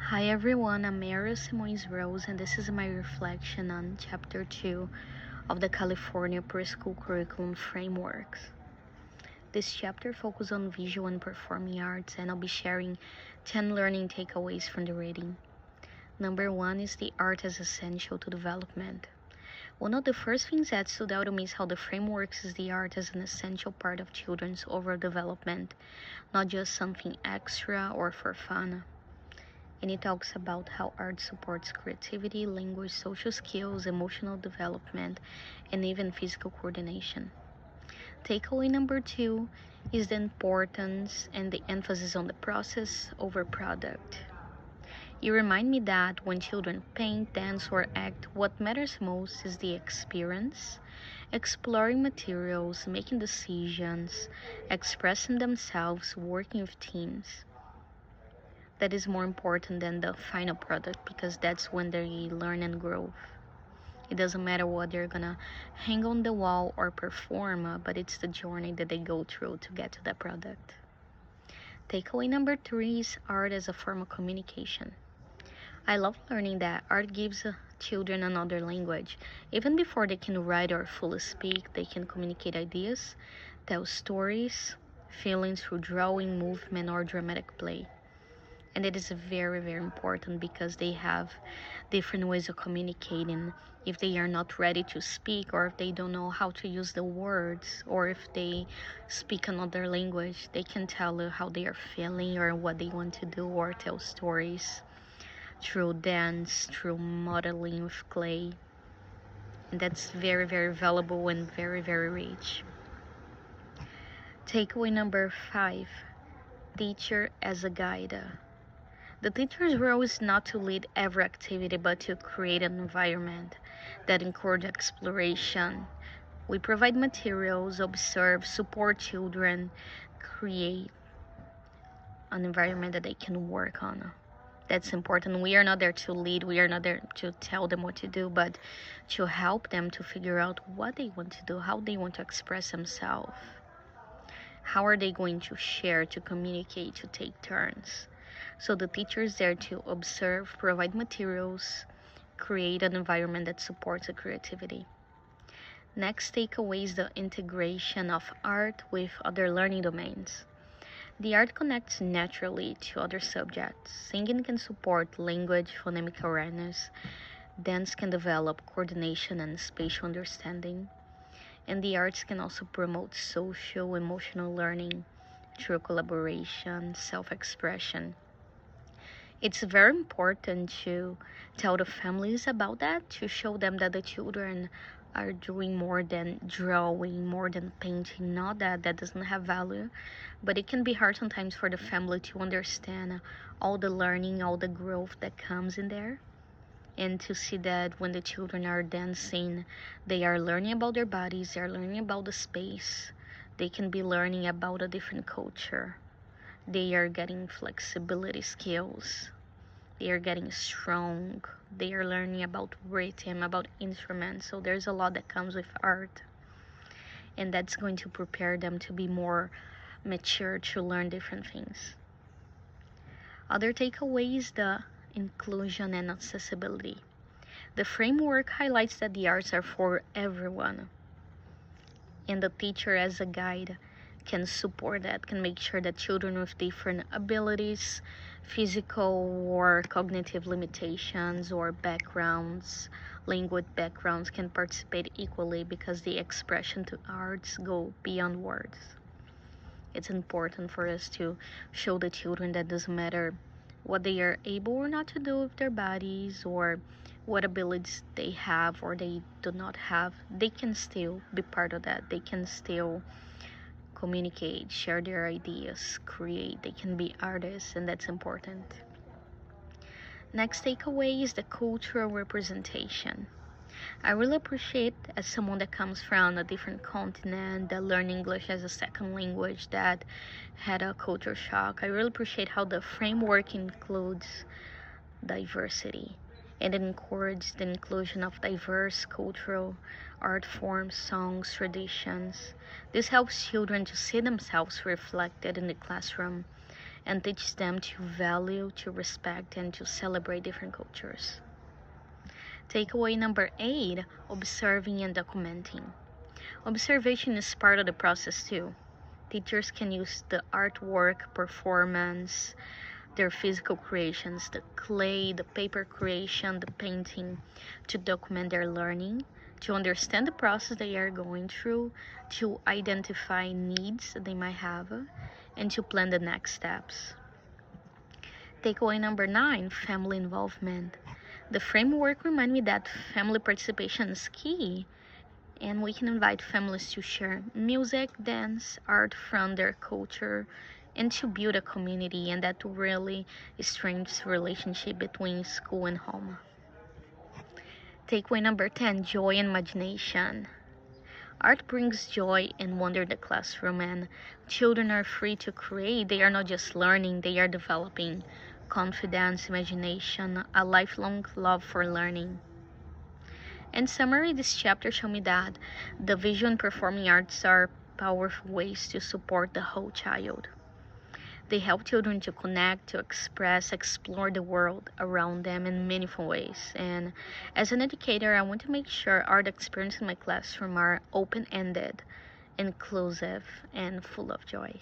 Hi everyone, I'm Ariel Simoes Rose, and this is my reflection on Chapter 2 of the California Preschool Curriculum Frameworks. This chapter focuses on visual and performing arts, and I'll be sharing 10 learning takeaways from the reading. Number 1 is the art as essential to development. One of the first things that stood out to me is how the framework sees the art as an essential part of children's overall development, not just something extra or for fun. And it talks about how art supports creativity, language, social skills, emotional development, and even physical coordination. Takeaway number 2 is the importance and the emphasis on the process over product. You remind me that when children paint, dance, or act, what matters most is the experience, exploring materials, making decisions, expressing themselves, working with teams. That is more important than the final product, because that's when they learn and grow. It doesn't matter what they're gonna hang on the wall or perform, but it's the journey that they go through to get to that product. Takeaway number 3 is art as a form of communication. I love learning that art gives children another language. Even before they can write or fully speak, they can communicate ideas, tell stories, feelings through drawing, movement, or dramatic play. And it is very, very important because they have different ways of communicating. If they are not ready to speak, or if they don't know how to use the words, or if they speak another language, they can tell you how they are feeling or what they want to do, or tell stories through dance, through modeling with clay. And that's very, very valuable and very, very rich. Takeaway number 5, teacher as a guide. The teacher's role is not to lead every activity, but to create an environment that encourages exploration. We provide materials, observe, support children, create an environment that they can work on. That's important. We are not there to lead, we are not there to tell them what to do, but to help them to figure out what they want to do, how they want to express themselves. How are they going to share, to communicate, to take turns? So the teacher is there to observe, provide materials, create an environment that supports the creativity. Next takeaway is the integration of art with other learning domains. The art connects naturally to other subjects. Singing can support language, phonemic awareness. Dance can develop coordination and spatial understanding. And the arts can also promote social, emotional learning through collaboration, self-expression. It's very important to tell the families about that, to show them that the children are doing more than drawing, more than painting. Not that that doesn't have value, but it can be hard sometimes for the family to understand all the learning, all the growth that comes in there. And to see that when the children are dancing, they are learning about their bodies, they are learning about the space, they can be learning about a different culture. They are getting flexibility skills. They are getting strong. They are learning about rhythm, about instruments. So there's a lot that comes with art. And that's going to prepare them to be more mature to learn different things. Other takeaways, the inclusion and accessibility. The framework highlights that the arts are for everyone. And the teacher as a guide can support that, can make sure that children with different abilities, physical or cognitive limitations or backgrounds, language backgrounds, can participate equally, because the expression to arts go beyond words. It's important for us to show the children that doesn't matter what they are able or not to do with their bodies, or what abilities they have or they do not have, they can still be part of that. They can still communicate, share their ideas, create. They can be artists, and that's important. Next takeaway is the cultural representation. I really appreciate, as someone that comes from a different continent, that learned English as a second language, that had a culture shock, I really appreciate how the framework includes diversity and it encourages the inclusion of diverse cultural art forms, songs, traditions. This helps children to see themselves reflected in the classroom and teach them to value, to respect, and to celebrate different cultures. Takeaway number 8, observing and documenting. Observation is part of the process too. Teachers can use the artwork, performance, their physical creations, the clay, the paper creation, the painting, to document their learning, to understand the process they are going through, to identify needs that they might have, and to plan the next steps. Takeaway number 9, family involvement. The framework reminds me that family participation is key, and we can invite families to share music, dance, art from their culture, and to build a community, and that really strengthens relationship between school and home. Takeaway number 10, joy and imagination. Art brings joy and wonder in the classroom, and children are free to create. They are not just learning, they are developing confidence, imagination, a lifelong love for learning. In summary, this chapter showed me that the visual and performing arts are powerful ways to support the whole child. They help children to connect, to express, explore the world around them in meaningful ways. And as an educator, I want to make sure art experiences in my classroom are open-ended, inclusive, and full of joy.